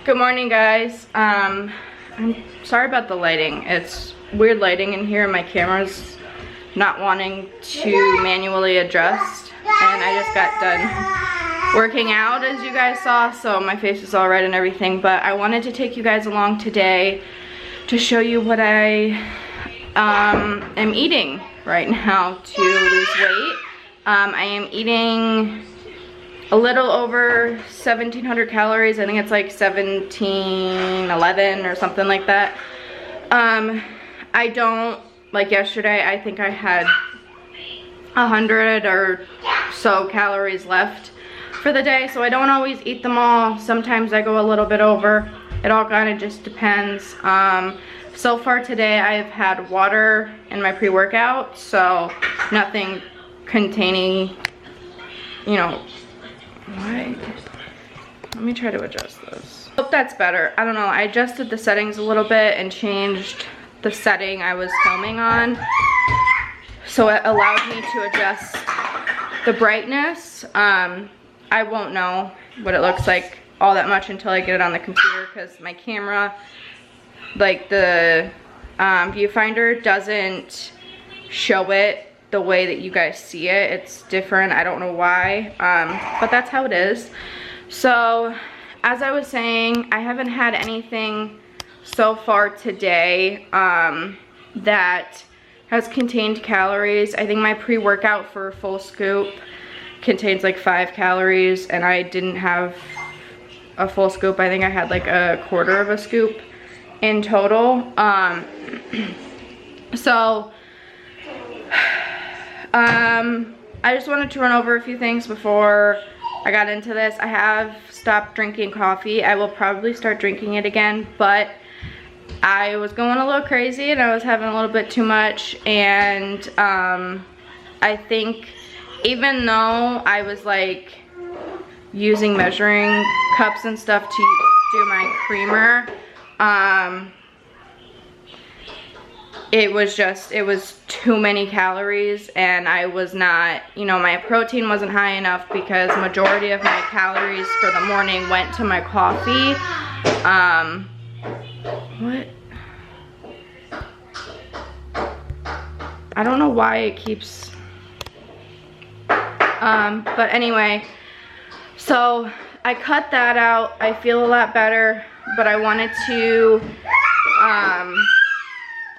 Good morning, guys. I'm sorry about the lighting. It's weird lighting in here. My camera's not wanting to manually adjust, and I just got done working out, as you guys saw, so my face is all red and everything. But I wanted to take you guys along today to show you what I am eating right now to lose weight. I am eating a little over 1,700 calories. I think it's like 1,711 or something like that. I don't, like yesterday, I think I had 100 or so calories left for the day, so I don't always eat them all. Sometimes I go a little bit over. It all kind of just depends. So far today I've had water in my pre-workout, so nothing containing, you know, why? Let me try to adjust this. Hope that's better. I don't know, I adjusted the settings a little bit and changed the setting I was filming on, so it allowed me to adjust the brightness. I won't know what it looks like all that much until I get it on the computer, because my camera, like the viewfinder, doesn't show it the way that you guys see it. It's different. I don't know why, but that's how it is. So as I was saying, I haven't had anything so far today that has contained calories. I think my pre-workout for a full scoop contains like 5 calories, and I didn't have a full scoop. I think I had like a quarter of a scoop in total. I just wanted to run over a few things before I got into this. I have stopped drinking coffee. I will probably start drinking it again, but I was going a little crazy and I was having a little bit too much, and I think even though I was like using measuring cups and stuff to do my creamer, it was too many calories, and I was not, you know, my protein wasn't high enough because majority of my calories for the morning went to my coffee. What? I don't know why it keeps, but anyway, so I cut that out. I feel a lot better, but I wanted to,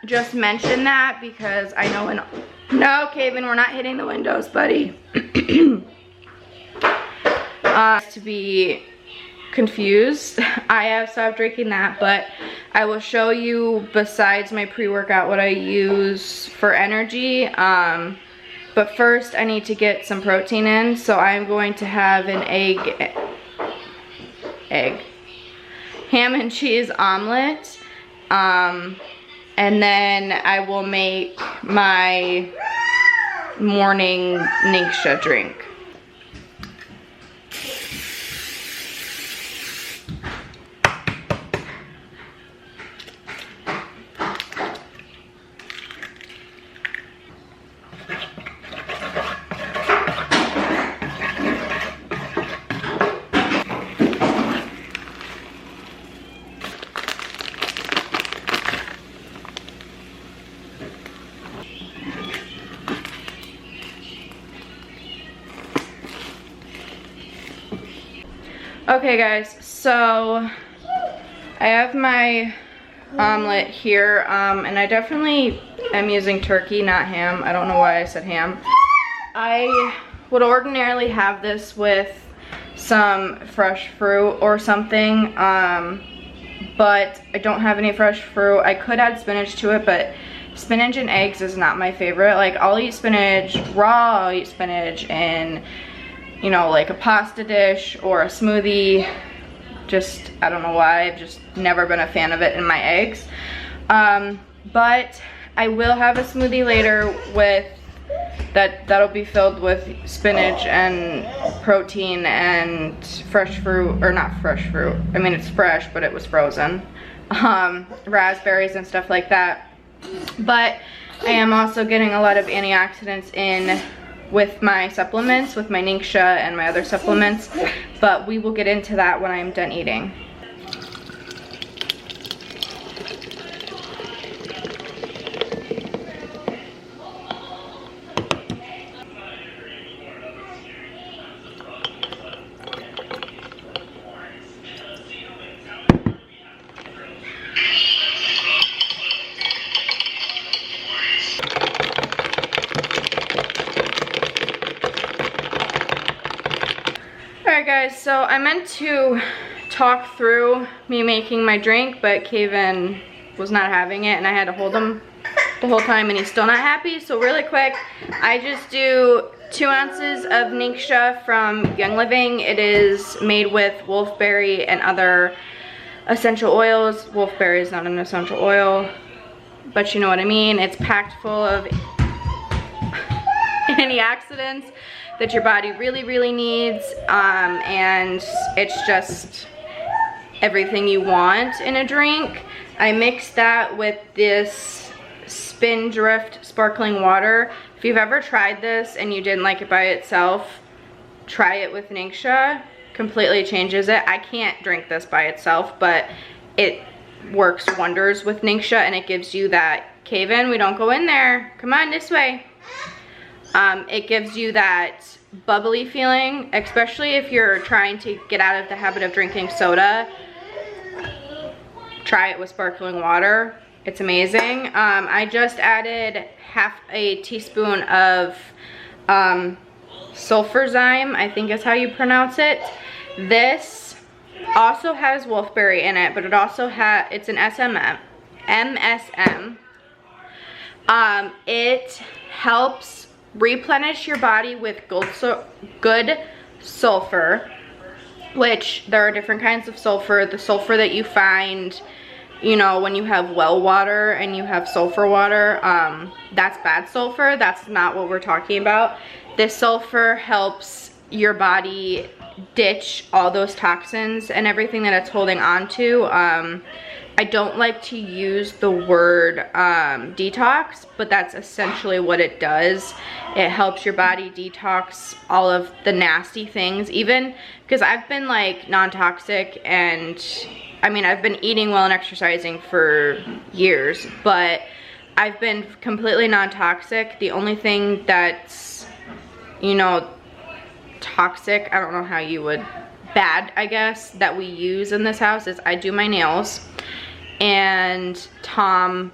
just mention that because I know no, Caven, we're not hitting the windows, buddy. To be confused, I have stopped drinking that, but I will show you, besides my pre-workout, what I use for energy. But first I need to get some protein in, so I'm going to have an ham and cheese omelet. And then I will make my morning Ningxia drink. Okay guys, so I have my omelet here, and I definitely am using turkey, not ham. I don't know why I said ham. I would ordinarily have this with some fresh fruit or something, but I don't have any fresh fruit. I could add spinach to it, but spinach and eggs is not my favorite. Like, I'll eat spinach raw, I'll eat spinach in, you know, like a pasta dish or a smoothie. Just, I don't know why, I've just never been a fan of it in my eggs. But I will have a smoothie later with that'll be filled with spinach and protein and fresh fruit, or not fresh fruit, I mean it's fresh but it was frozen, raspberries and stuff like that. But I am also getting a lot of antioxidants in with my supplements, with my Ningxia and my other supplements, but we will get into that when I'm done eating. Alright guys, so I meant to talk through me making my drink, but Kaven was not having it and I had to hold him the whole time and he's still not happy. So really quick, I just do 2 ounces of Ningxia from Young Living. It is made with wolfberry and other essential oils. Wolfberry is not an essential oil, but you know what I mean. It's packed full of antioxidants that your body really needs, and it's just everything you want in a drink. I mix that with this Spindrift sparkling water. If you've ever tried this and you didn't like it by itself, try it with Ningxia. Completely changes it. I can't drink this by itself, but it works wonders with Ningxia, and it gives you that, Kaven, we don't go in there, come on this way. It gives you that bubbly feeling, especially if you're trying to get out of the habit of drinking soda. Try it with sparkling water. It's amazing. I just added half a teaspoon of Sulfurzyme, I think is how you pronounce it. This also has wolfberry in it, but it also has, it's an MSM. It helps replenish your body with good sulfur, which there are different kinds of sulfur. The sulfur that you find, you know, when you have well water and you have sulfur water, that's bad sulfur. That's not what we're talking about. This sulfur helps your body ditch all those toxins and everything that it's holding on to. I don't like to use the word detox, but that's essentially what it does. It helps your body detox all of the nasty things, even because I've been like non-toxic, and I mean, I've been eating well and exercising for years, but I've been completely non-toxic. The only thing that's, you know, toxic, I don't know how you would, bad, I guess, that we use in this house is I do my nails, and Tom,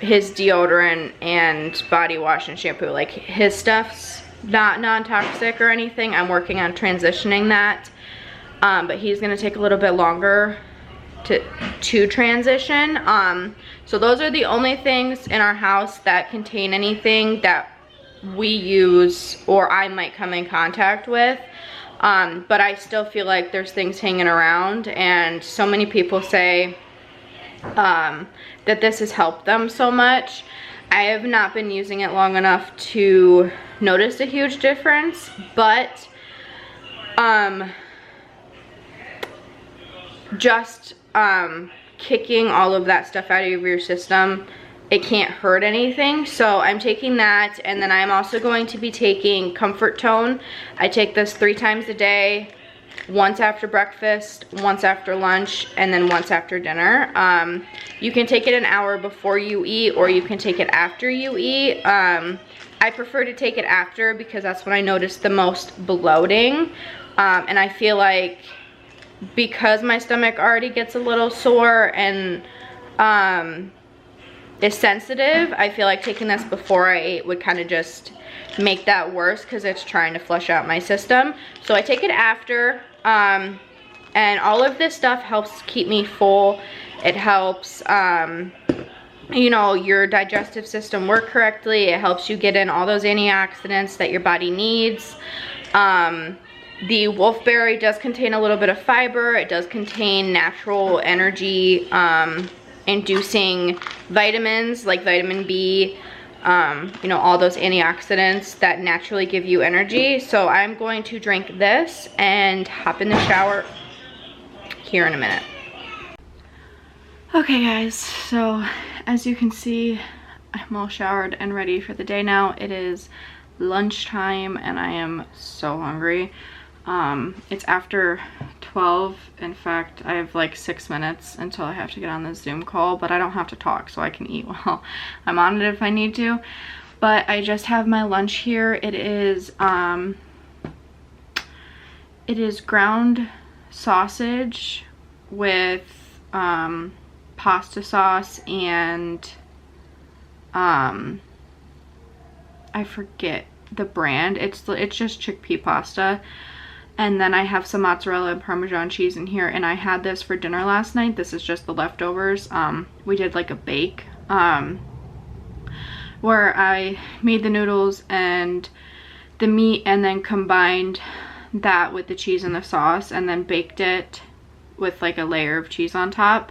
his deodorant and body wash and shampoo, like his stuff's not non-toxic or anything. I'm working on transitioning that, but he's gonna take a little bit longer to transition. So those are the only things in our house that contain anything that we use or I might come in contact with. But I still feel like there's things hanging around, and so many people say that this has helped them so much. I have not been using it long enough to notice a huge difference, but just kicking all of that stuff out of your system, it can't hurt anything. So I'm taking that, and then I'm also going to be taking Comfort Tone. I take this 3 times a day, once after breakfast, once after lunch, and then once after dinner. You can take it an hour before you eat, or you can take it after you eat. I prefer to take it after because that's when I notice the most bloating, and I feel like because my stomach already gets a little sore and is sensitive, I feel like taking this before I ate would kind of just make that worse because it's trying to flush out my system. So I take it after, and all of this stuff helps keep me full. It helps you know, your digestive system work correctly. It helps you get in all those antioxidants that your body needs. The wolfberry does contain a little bit of fiber. It does contain natural energy inducing vitamins like vitamin B, you know, all those antioxidants that naturally give you energy. So I'm going to drink this and hop in the shower here in a minute. Okay guys, so as you can see, I'm all showered and ready for the day now. It is lunchtime and I am so hungry. It's after 12. In fact, I have like 6 minutes until I have to get on this Zoom call, but I don't have to talk, so I can eat while I'm on it if I need to. But I just have my lunch here. It is ground sausage with pasta sauce and I forget the brand. It's just chickpea pasta. And then I have some mozzarella and Parmesan cheese in here, and I had this for dinner last night. This is just the leftovers. We did like a bake where I made the noodles and the meat and then combined that with the cheese and the sauce and then baked it with like a layer of cheese on top.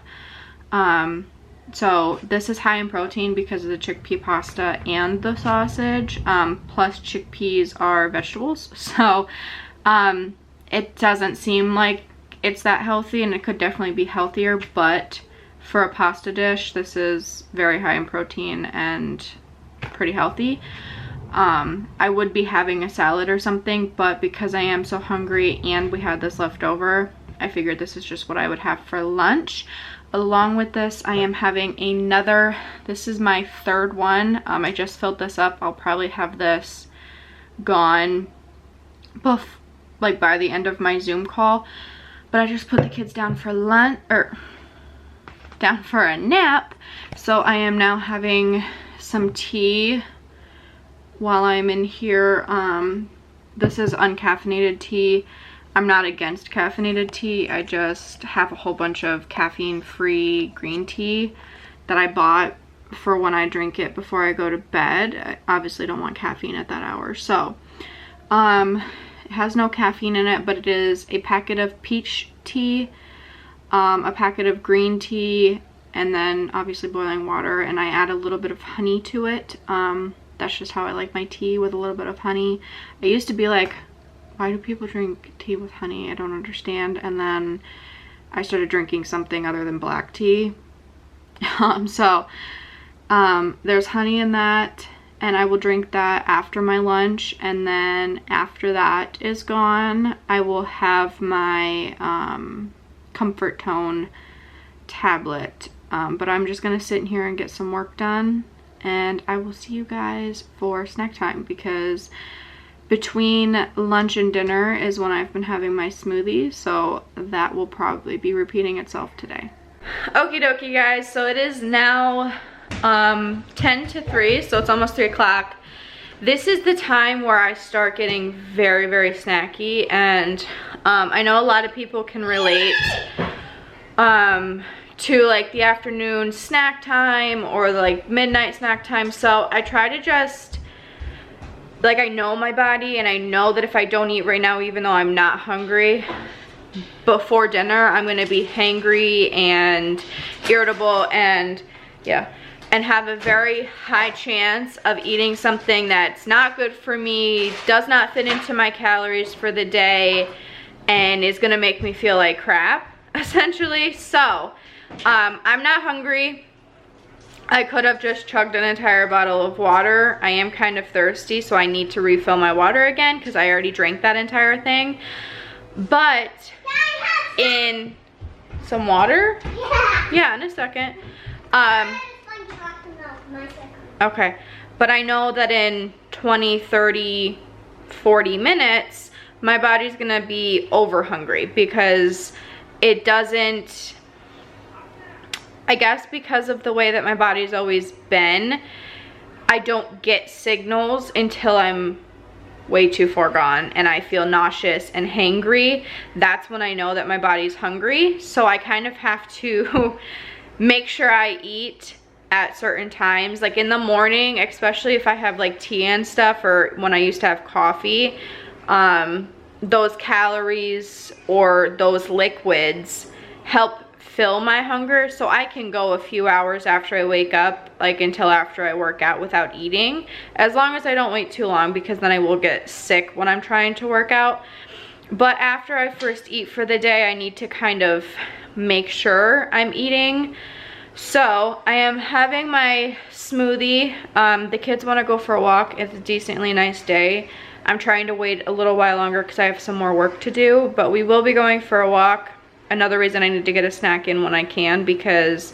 So this is high in protein because of the chickpea pasta and the sausage, plus chickpeas are vegetables, so it doesn't seem like it's that healthy, and it could definitely be healthier, but for a pasta dish this is very high in protein and pretty healthy. I would be having a salad or something, but because I am so hungry and we had this left over, I figured this is just what I would have for lunch. Along with this, I am having another, this is my third one. I just filled this up. I'll probably have this gone like by the end of my Zoom call. But I just put the kids down for lunch, or down for a nap. So I am now having some tea while I'm in here. This is uncaffeinated tea. I'm not against caffeinated tea. I just have a whole bunch of caffeine-free green tea that I bought for when I drink it before I go to bed. I obviously don't want caffeine at that hour. So, it has no caffeine in it, but it is a packet of peach tea, a packet of green tea, and then obviously boiling water, and I add a little bit of honey to it. That's just how I like my tea, with a little bit of honey. I used to be like, why do people drink tea with honey? I don't understand. And then I started drinking something other than black tea. There's honey in that, and I will drink that after my lunch. And then after that is gone, I will have my Comfort Tone tablet. But I'm just gonna sit in here and get some work done, and I will see you guys for snack time, because between lunch and dinner is when I've been having my smoothie, so that will probably be repeating itself today. Okie dokie guys, so it is now 10 to 3, so it's almost 3 o'clock. This is the time where I start getting very, very snacky, and I know a lot of people can relate to like the afternoon snack time or like midnight snack time. So I try to just, like, I know my body, and I know that if I don't eat right now, even though I'm not hungry, before dinner I'm gonna be hangry and irritable, and yeah, and have a very high chance of eating something that's not good for me, does not fit into my calories for the day, and is gonna make me feel like crap, essentially. So I'm not hungry. I could have just chugged an entire bottle of water. I am kind of thirsty, so I need to refill my water again because I already drank that entire thing. But in some water? Yeah, in a second. Okay, but I know that in 20, 30, 40 minutes, my body's gonna be over hungry, because it doesn't, I guess because of the way that my body's always been, I don't get signals until I'm way too far gone and I feel nauseous and hangry. That's when I know that my body's hungry. So I kind of have to make sure I eat at certain times. Like in the morning, especially if I have like tea and stuff, or when I used to have coffee, those calories or those liquids help fill my hunger, so I can go a few hours after I wake up, like until after I work out, without eating, as long as I don't wait too long, because then I will get sick when I'm trying to work out. But after I first eat for the day, I need to kind of make sure I'm eating. So I am having my smoothie. The kids want to go for a walk. It's a decently nice day. I'm trying to wait a little while longer because I have some more work to do, but we will be going for a walk. Another reason I need to get a snack in when I can, because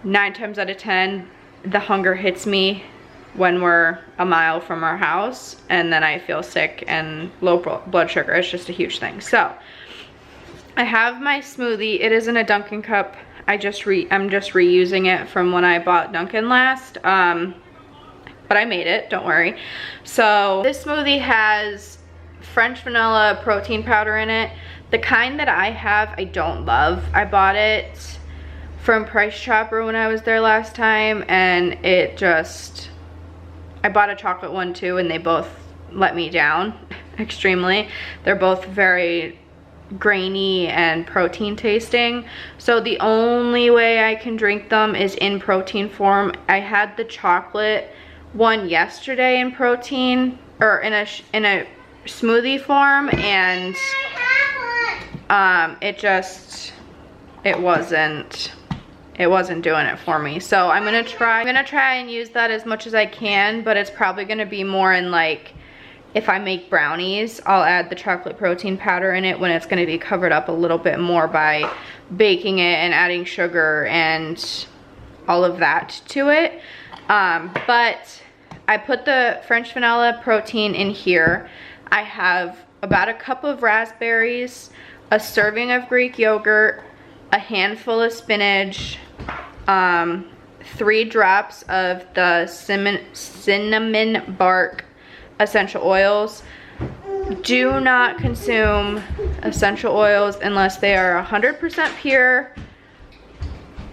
9 times out of 10, the hunger hits me when we're a mile from our house, and then I feel sick and low blood sugar. It's just a huge thing. So I have my smoothie. It is in a Dunkin' cup. I'm just reusing it from when I bought Dunkin' last, but I made it, don't worry. So this smoothie has French vanilla protein powder in it. The kind that I have, I don't love. I bought it from Price Chopper when I was there last time, and it just, I bought a chocolate one too, and they both let me down extremely. They're both very grainy and protein tasting, so the only way I can drink them is in protein form. I had the chocolate one yesterday in protein, or in a smoothie form, and it wasn't doing it for me. So I'm gonna try and use that as much as I can, but it's probably gonna be more in, like, if I make brownies, I'll add the chocolate protein powder in it when it's gonna be covered up a little bit more by baking it and adding sugar and all of that to it. But I put the French vanilla protein in here. I have about a cup of raspberries, a serving of Greek yogurt, a handful of spinach, 3 drops of the cinnamon bark essential oils. Do not consume essential oils unless they are 100% pure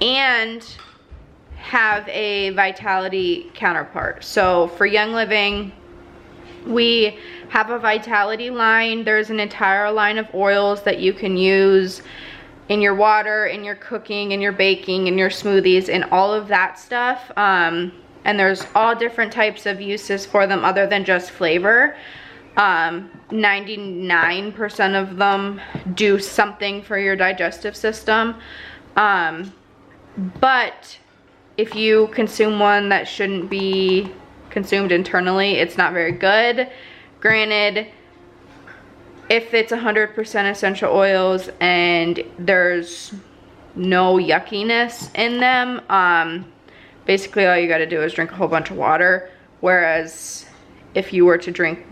and have a Vitality counterpart. So for Young Living, we have a Vitality line. There's an entire line of oils that you can use in your water, in your cooking, in your baking, in your smoothies, and all of that stuff. And there's all different types of uses for them other than just flavor. 99% of them do something for your digestive system. But if you consume one that shouldn't be consumed internally, it's not very good. Granted, if it's 100% essential oils and there's no yuckiness in them, basically all you got to do is drink a whole bunch of water. Whereas if you were to drink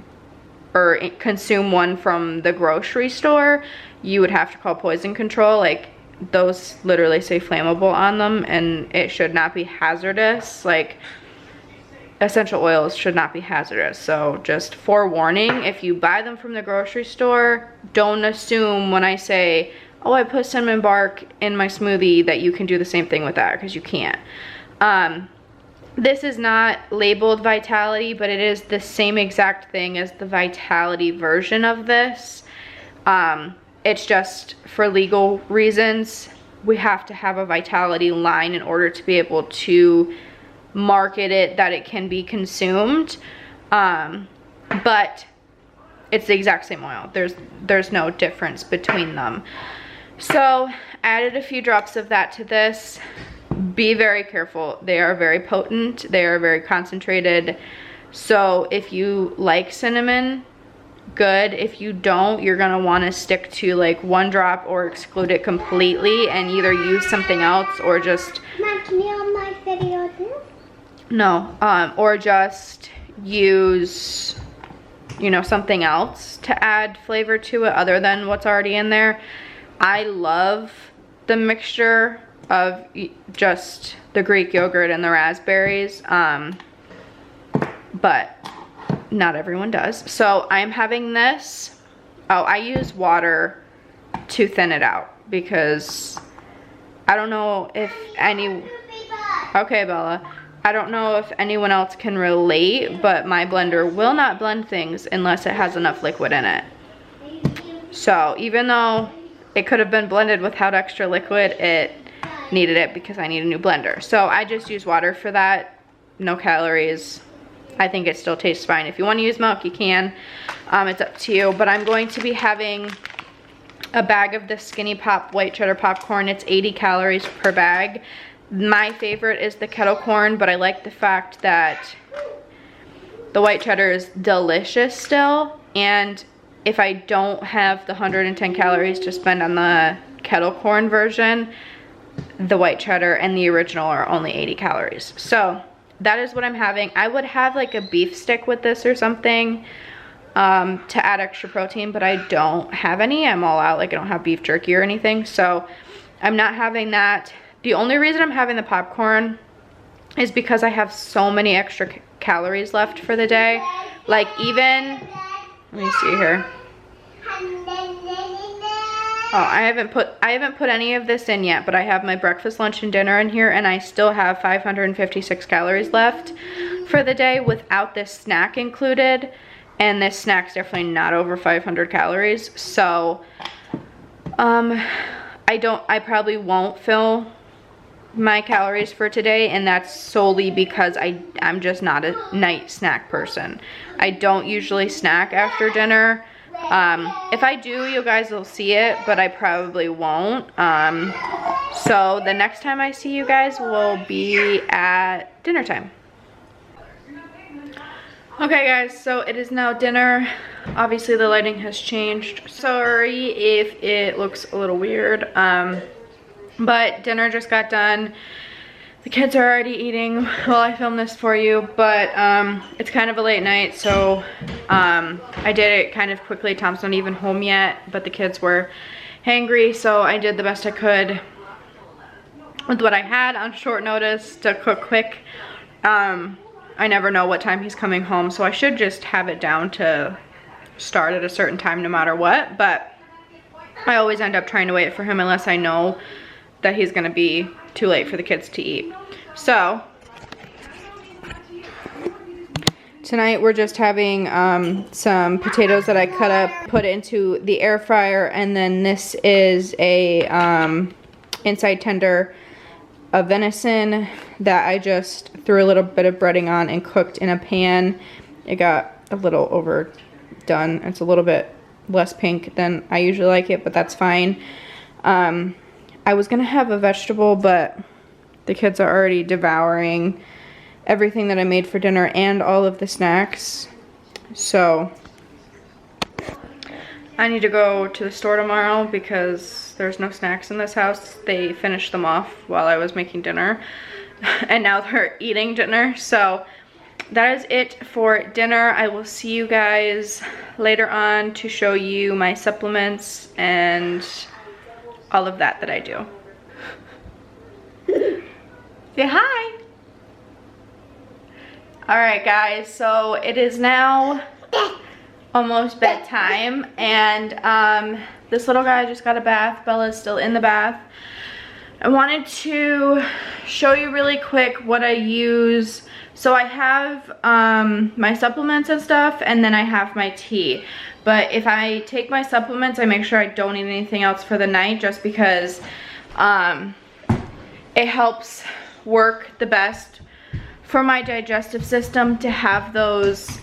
or consume one from the grocery store, you would have to call poison control. Like, those literally say flammable on them, and it should not be hazardous. Like, essential oils should not be hazardous. So just forewarning, if you buy them from the grocery store, don't assume when I say, oh, I put cinnamon bark in my smoothie, that you can do the same thing with that, because you can't. This is not labeled Vitality, but it is the same exact thing as the Vitality version of this. It's just for legal reasons, we have to have a Vitality line in order to be able to market it that it can be consumed. But it's the exact same oil. There's no difference between them. So I added a few drops of that to this. Be very careful. They are very potent. They are very concentrated. So if you like cinnamon, good. If you don't, you're gonna want to stick to like 1 drop or exclude it completely and either use something else or just... Mom, can you on my video too? No, or just use, you know, something else to add flavor to it other than what's already in there. I love the mixture of just the Greek yogurt and the raspberries, but not everyone does. So I'm having this. Oh, I use water to thin it out because I don't know if okay, Bella, I don't know if anyone else can relate, but my blender will not blend things unless it has enough liquid in it. So even though it could have been blended without extra liquid, it needed it because I need a new blender. So I just use water for that. No calories. I think it still tastes fine. If you want to use milk, you can. It's up to you. But I'm going to be having a bag of the Skinny Pop white cheddar popcorn. It's 80 calories per bag. My favorite is the kettle corn, but I like the fact that the white cheddar is delicious still. And if I don't have the 110 calories to spend on the kettle corn version, the white cheddar and the original are only 80 calories. So that is what I'm having. I would have like a beef stick with this or something to add extra protein, but I don't have any. I'm all out. Like, I don't have beef jerky or anything, so I'm not having that. The only reason I'm having the popcorn is because I have so many extra calories left for the day. Like, even, let me see here. Oh, I haven't put any of this in yet, but I have my breakfast, lunch, and dinner in here, and I still have 556 calories left for the day without this snack included. And this snack's definitely not over 500 calories. So, I probably won't fill my calories for today, and that's solely because I'm just not a night snack person. I don't usually snack after dinner. If I do, you guys will see it, but I probably won't. So the next time I see you guys will be at dinner time. Okay guys, so it is now dinner. Obviously the lighting has changed. Sorry if it looks a little weird. But dinner just got done. The kids are already eating while I film this for you, but it's kind of a late night, so I did it kind of quickly. Tom's not even home yet, but the kids were hangry, so I did the best I could with what I had on short notice to cook quick. I never know what time he's coming home, so I should just have it down to start at a certain time no matter what, but I always end up trying to wait for him unless I know that he's gonna be too late for the kids to eat. So tonight we're just having some potatoes that I cut up, put into the air fryer, and then this is a inside tender of venison that I just threw a little bit of breading on and cooked in a pan. It got a little overdone. It's a little bit less pink than I usually like it, but that's fine. I was gonna have a vegetable, but the kids are already devouring everything that I made for dinner and all of the snacks. So I need to go to the store tomorrow because there's no snacks in this house. They finished them off while I was making dinner and now they're eating dinner. So that is it for dinner. I will see you guys later on to show you my supplements and all of that I do. Say hi. All right guys, so it is now almost bedtime, and this little guy just got a bath. Bella's still in the bath. I wanted to show you really quick what I use. So I have my supplements and stuff, and then I have my tea. But if I take my supplements, I make sure I don't eat anything else for the night, just because it helps work the best for my digestive system to have those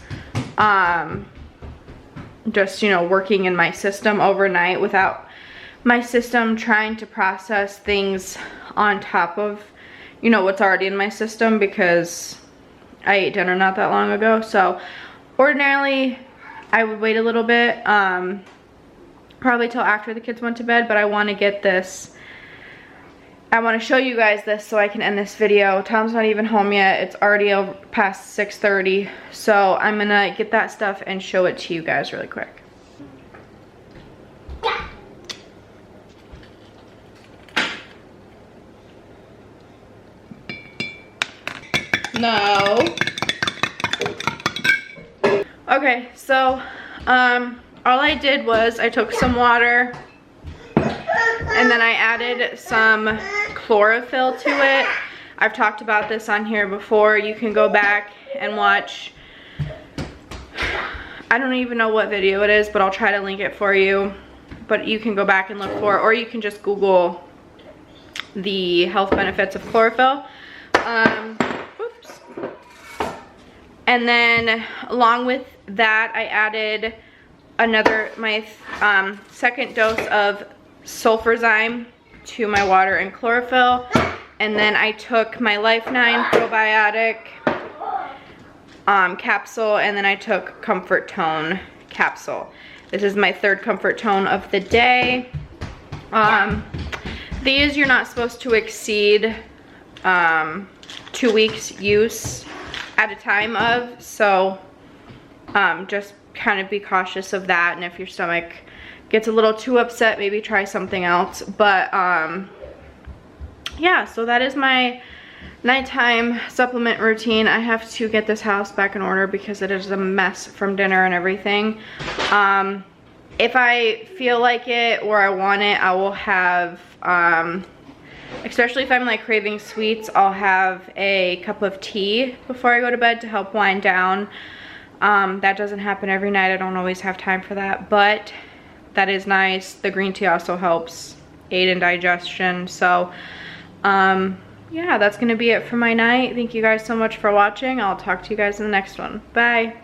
just, you know, working in my system overnight without my system trying to process things on top of, you know, what's already in my system, because I ate dinner not that long ago. So ordinarily I would wait a little bit, probably till after the kids went to bed, but I want to get this, I want to show you guys this so I can end this video. Tom's not even home yet. It's already over past 6:30, so I'm gonna get that stuff and show it to you guys really quick. No. Okay, so all I did was I took some water and then I added some chlorophyll to it. I've talked about this on here before. You can go back and watch, I don't even know what video it is, but I'll try to link it for you. But you can go back and look for it, or you can just Google the health benefits of chlorophyll. Oops. And then along with that, I added my second dose of Sulfurzyme to my water and chlorophyll. And then I took my Life9 probiotic capsule, and then I took Comfort Tone capsule. This is my third Comfort Tone of the day. These you're not supposed to exceed 2 weeks use at a time of, so just kind of be cautious of that, and if your stomach gets a little too upset, maybe try something else. But yeah, so that is my nighttime supplement routine. I have to get this house back in order because it is a mess from dinner and everything. if I feel like it or I want it, I will have, especially if I'm like craving sweets, I'll have a cup of tea before I go to bed to help wind down. That doesn't happen every night. I don't always have time for that, but that is nice. The green tea also helps aid in digestion. So yeah, that's gonna be it for my night. Thank you guys so much for watching. I'll talk to you guys in the next one. Bye.